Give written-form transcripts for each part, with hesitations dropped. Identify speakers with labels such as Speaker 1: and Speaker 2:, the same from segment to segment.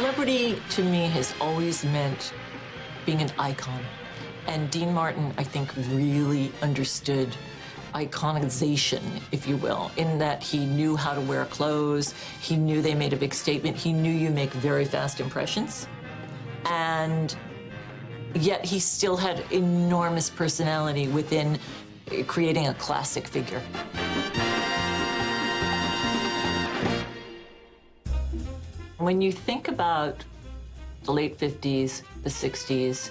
Speaker 1: Celebrity, to me, has always meant being an icon. And Dean Martin, I think, really understood iconization, if you will, in that he knew how to wear clothes, he knew they made a big statement, he knew you make very fast impressions, and yet he still had enormous personality within creating a classic figure. When you think about the late 50s, the 60s,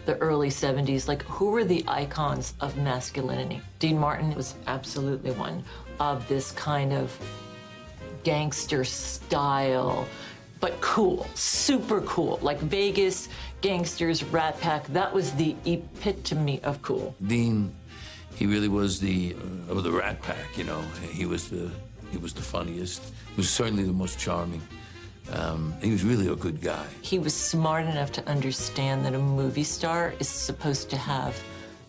Speaker 1: the early 70s, like, who were the icons of masculinity? Dean Martin was absolutely one of this kind of gangster style, but cool, super cool. Like Vegas, gangsters, Rat Pack, that was the epitome of cool.
Speaker 2: Dean, he really was the of the Rat Pack, you know. He was the funniest. He was certainly the most charming. He was really a good guy.
Speaker 1: He was smart enough to understand that a movie star is supposed to have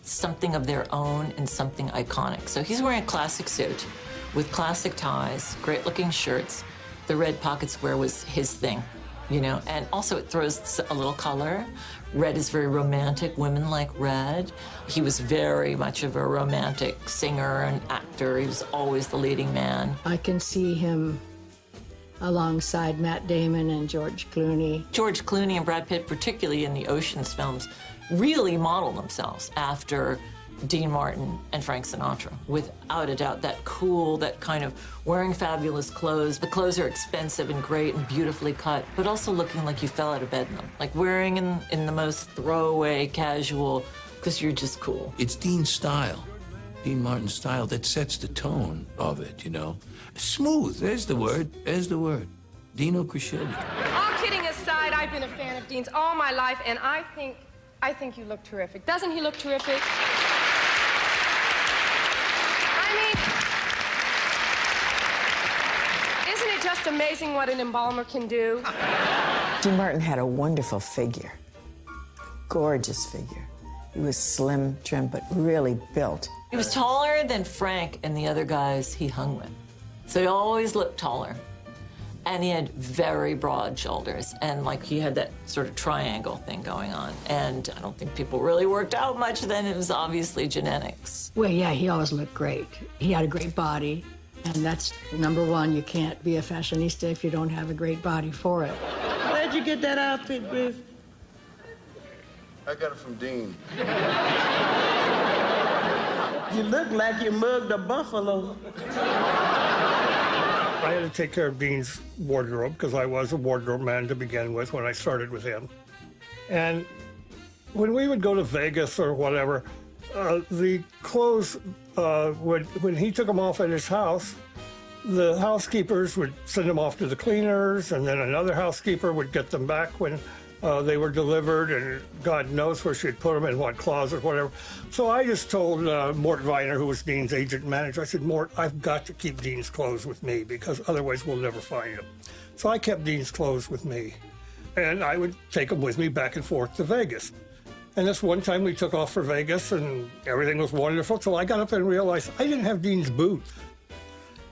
Speaker 1: something of their own and something iconic. So he's wearing a classic suit with classic ties, great-looking shirts. The red pocket square was his thing, you know, and also it throws a little color. Red is very romantic. Women like red. He was very much of a romantic singer and actor. He was always the leading man.
Speaker 3: I can see him alongside Matt Damon and George Clooney.
Speaker 1: George Clooney and Brad Pitt, particularly in the Ocean's films, really model themselves after Dean Martin and Frank Sinatra. Without a doubt, that cool, that kind of wearing fabulous clothes. The clothes are expensive and great and beautifully cut, but also looking like you fell out of bed in them. Like wearing in the most throwaway, casual, because you're just cool.
Speaker 2: It's Dean's style, Dean Martin's style, that sets the tone of it, you know. Smooth, there's the word, Dino Crescetti.
Speaker 4: All kidding aside, I've been a fan of Dean's all my life, and I think you look terrific. Doesn't he look terrific? I mean, isn't it just amazing what an embalmer can do?
Speaker 5: Dean Martin had a wonderful figure, gorgeous figure. He was slim, trim, but really built.
Speaker 1: He was taller than Frank and the other guys he hung with. So he always looked taller. And he had very broad shoulders. And like he had that sort of triangle thing going on. And I don't think people really worked out much then. It was obviously genetics.
Speaker 3: Well, yeah, he always looked great. He had a great body. And that's number one. You can't be a fashionista if you don't have a great body for it.
Speaker 6: Where'd you get that outfit, Griff?
Speaker 7: I got it from Dean.
Speaker 6: You look like you mugged a buffalo.
Speaker 8: I had to take care of Dean's wardrobe because I was a wardrobe man to begin with when I started with him. And when we would go to Vegas or whatever, the clothes, when he took them off at his house, the housekeepers would send them off to the cleaners, and then another housekeeper would get them back when they were delivered, and God knows where she'd put them, in what closet, whatever. So I just told Mort Viner, who was Dean's agent and manager, I said, Mort, I've got to keep Dean's clothes with me because otherwise we'll never find him. So I kept Dean's clothes with me, and I would take them with me back and forth to Vegas. And this one time we took off for Vegas, and everything was wonderful, so I got up and realized I didn't have Dean's boots.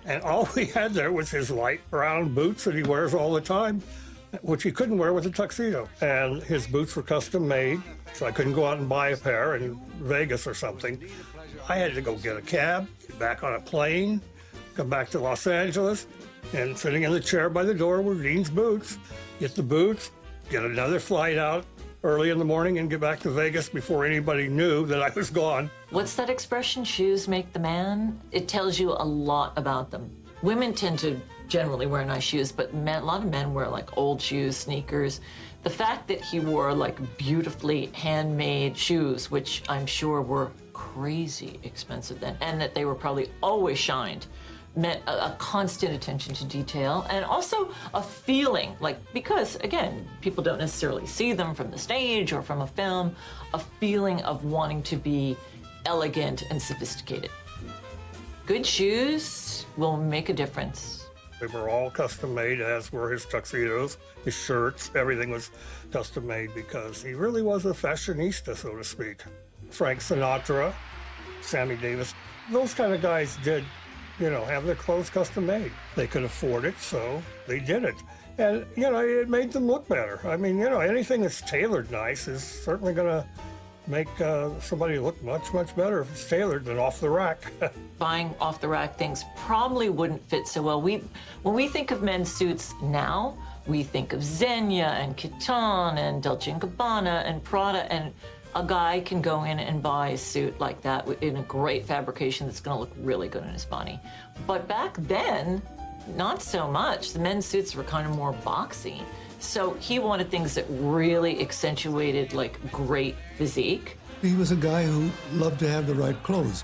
Speaker 8: And all we had there was his light brown boots that he wears all the time, which he couldn't wear with a tuxedo. And his boots were custom made, so I couldn't go out and buy a pair in Vegas or something. I had to go get a cab, get back on a plane, come back to Los Angeles, and sitting in the chair by the door were Dean's boots. Get the boots, get another flight out early in the morning and get back to Vegas before anybody knew that I was gone.
Speaker 1: What's that expression, shoes make the man? It tells you a lot about them. Women tend to generally wear nice shoes, but a lot of men wear like old shoes, sneakers. The fact that he wore like beautifully handmade shoes, which I'm sure were crazy expensive then, and that they were probably always shined, meant a constant attention to detail and also a feeling, like, because again, people don't necessarily see them from the stage or from a film, a feeling of wanting to be elegant and sophisticated. Good shoes will make a difference.
Speaker 8: They were all custom made, as were his tuxedos, his shirts, everything was custom made because he really was a fashionista, so to speak. Frank Sinatra, Sammy Davis, those kind of guys did have their clothes custom made. They could afford it, so they did it. And, it made them look better. I mean, anything that's tailored nice is certainly going to make somebody look much, much better if it's tailored than off the rack.
Speaker 1: Buying off the rack things probably wouldn't fit so well. When we think of men's suits now, we think of Zegna and Kiton and Dolce & Gabbana and Prada, and a guy can go in and buy a suit like that in a great fabrication that's going to look really good on his body. But back then, not so much. The men's suits were kind of more boxy. So he wanted things that really accentuated, like, great physique.
Speaker 9: He was a guy who loved to have the right clothes.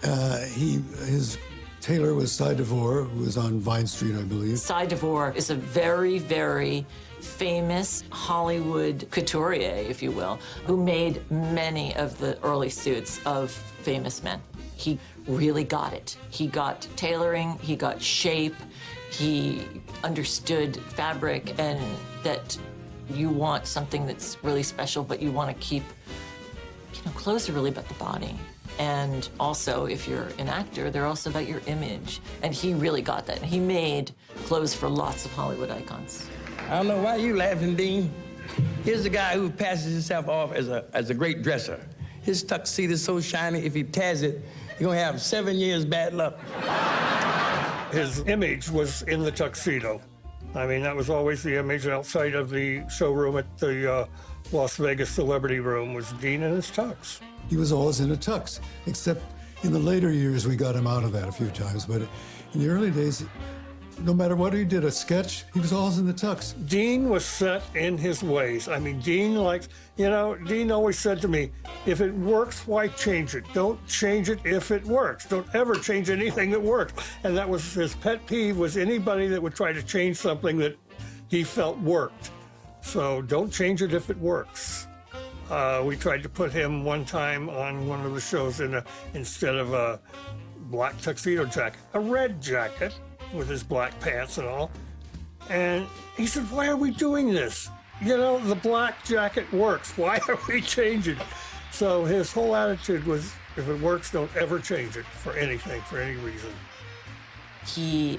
Speaker 9: His tailor was Cy DeVore, who was on Vine Street, I believe.
Speaker 1: Cy DeVore is a very, very famous Hollywood couturier, if you will, who made many of the early suits of famous men. He really got it. He got tailoring, he got shape, he understood fabric, and that you want something that's really special, but you want to keep, clothes are really about the body. And also, if you're an actor, they're also about your image. And he really got that. And he made clothes for lots of Hollywood icons.
Speaker 6: I don't know why you laughing, Dean. Here's a guy who passes himself off as a great dresser. His tuxedo's so shiny, if he tears it, you're gonna have 7 years bad luck.
Speaker 8: His image was in the tuxedo. I mean, that was always the image outside of the showroom at the Las Vegas Celebrity Room, was Dean in his tux.
Speaker 9: He was always in a tux, except in the later years we got him out of that a few times. But in the early days, no matter what he did, a sketch, he was always in the tux.
Speaker 8: Dean was set in his ways. I mean, Dean always said to me, if it works, why change it? Don't change it if it works. Don't ever change anything that works. And that was his pet peeve, was anybody that would try to change something that he felt worked. So don't change it if it works. We tried to put him one time on one of the shows instead of a black tuxedo jacket, a red jacket with his black pants and all. And he said, why are we doing this? The black jacket works. Why are we changing it? So his whole attitude was, if it works, don't ever change it for anything, for any reason.
Speaker 1: He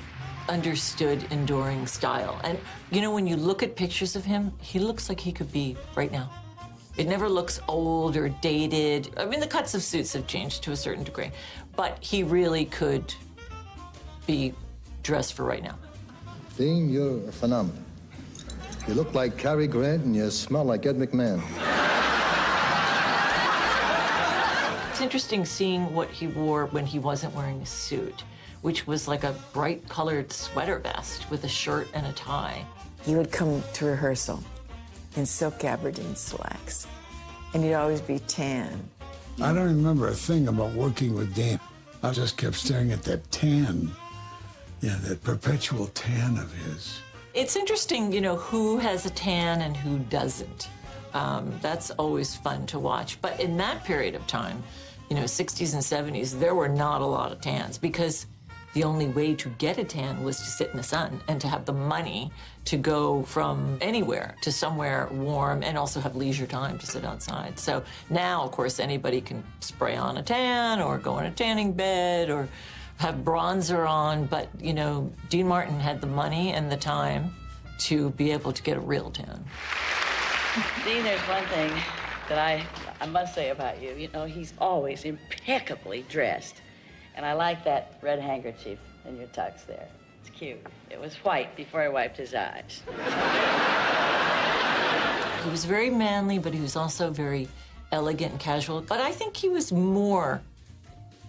Speaker 1: understood enduring style. And, when you look at pictures of him, he looks like he could be right now. It never looks old or dated. I mean, the cuts of suits have changed to a certain degree, but he really could be dressed for right now.
Speaker 7: Dean, you're a phenomenon. You look like Cary Grant and you smell like Ed McMahon.
Speaker 1: It's interesting seeing what he wore when he wasn't wearing a suit, which was like a bright colored sweater vest with a shirt and a tie.
Speaker 5: He would come to rehearsal in silk Aberdeen slacks, and he'd always be tan.
Speaker 9: I don't remember a thing about working with Dean. I just kept staring at that tan, that perpetual tan of his.
Speaker 1: It's interesting, who has a tan and who doesn't. That's always fun to watch. But in that period of time, 60s and 70s, there were not a lot of tans because the only way to get a tan was to sit in the sun and to have the money to go from anywhere to somewhere warm and also have leisure time to sit outside. So now, of course, anybody can spray on a tan or go in a tanning bed or have bronzer on, but, Dean Martin had the money and the time to be able to get a real tan.
Speaker 10: Dean, there's one thing that I must say about you. He's always impeccably dressed. And I like that red handkerchief in your tux there. It's cute. It was white before I wiped his eyes.
Speaker 1: He was very manly, but he was also very elegant and casual. But I think he was more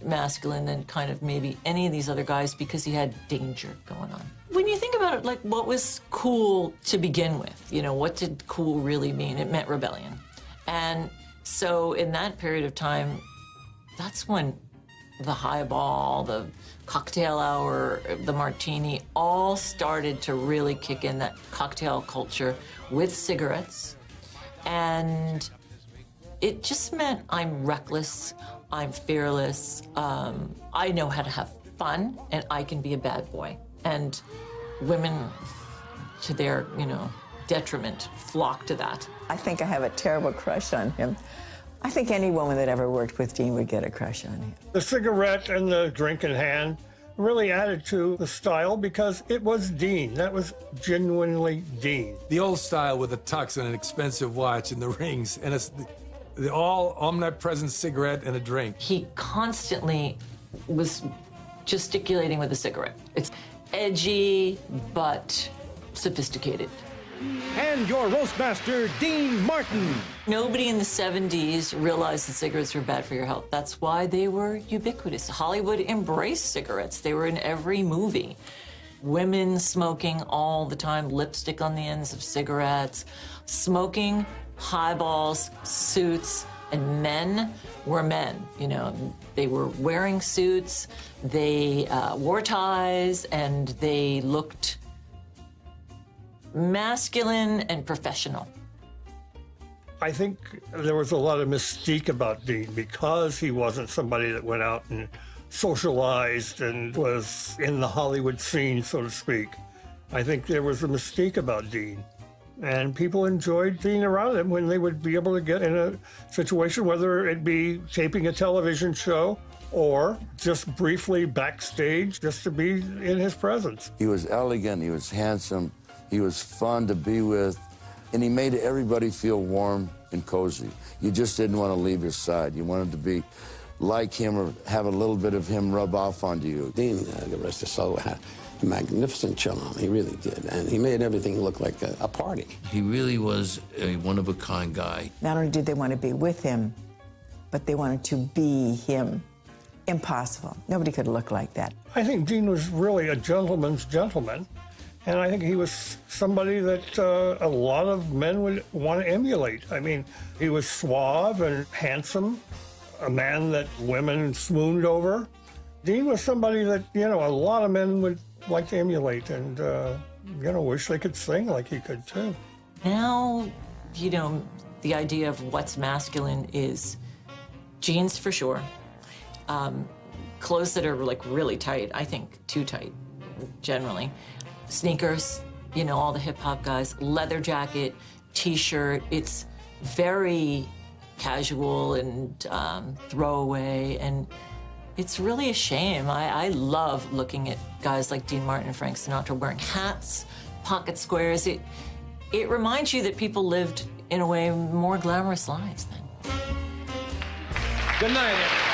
Speaker 1: masculine than kind of maybe any of these other guys because he had danger going on. When you think about it, like, what was cool to begin with? What did cool really mean? It meant rebellion. And so in that period of time, that's when the highball, the cocktail hour, the martini, all started to really kick in, that cocktail culture with cigarettes. And it just meant I'm reckless, I'm fearless, I know how to have fun, and I can be a bad boy. And women, to their, detriment, flock to that.
Speaker 5: I think I have a terrible crush on him. I think any woman that ever worked with Dean would get a crush on him.
Speaker 8: The cigarette and the drink in hand really added to the style because it was Dean. That was genuinely Dean.
Speaker 11: The old style with a tux and an expensive watch and the rings, and it's the all omnipresent cigarette and a drink.
Speaker 1: He constantly was gesticulating with a cigarette. It's edgy, but sophisticated.
Speaker 12: And your roastmaster, Dean Martin.
Speaker 1: Nobody in the 70s realized that cigarettes were bad for your health. That's why they were ubiquitous. Hollywood embraced cigarettes. They were in every movie. Women smoking all the time, lipstick on the ends of cigarettes, smoking highballs, suits, and men were men. You know, they were wearing suits, they wore ties, and they looked masculine and professional.
Speaker 8: I think there was a lot of mystique about Dean because he wasn't somebody that went out and socialized and was in the Hollywood scene, so to speak. I think there was a mystique about Dean. And people enjoyed being around him when they would be able to get in a situation, whether it be taping a television show or just briefly backstage just to be in his presence.
Speaker 13: He was elegant, he was handsome, he was fun to be with, and he made everybody feel warm and cozy. You just didn't want to leave his side. You wanted to be like him or have a little bit of him rub off onto you.
Speaker 14: Dean, the rest of the soul, had a magnificent charm. He really did. And he made everything look like a party.
Speaker 2: He really was a one-of-a-kind guy.
Speaker 5: Not only did they want to be with him, but they wanted to be him. Impossible. Nobody could look like that.
Speaker 8: I think Dean was really a gentleman's gentleman. And I think he was somebody that a lot of men would want to emulate. I mean, he was suave and handsome, a man that women swooned over. Dean was somebody that, you know, a lot of men would like to emulate and, you know, wish they could sing like he could, too.
Speaker 1: Now, you know, the idea of what's masculine is jeans for sure, clothes that are, like, really tight, I think too tight, generally. Sneakers, you know, all the hip-hop guys, leather jacket, T-shirt. It's very casual and throwaway, and it's really a shame. I love looking at guys like Dean Martin and Frank Sinatra wearing hats, pocket squares. It reminds you that people lived, in a way, more glamorous lives then.
Speaker 12: Good night, everyone.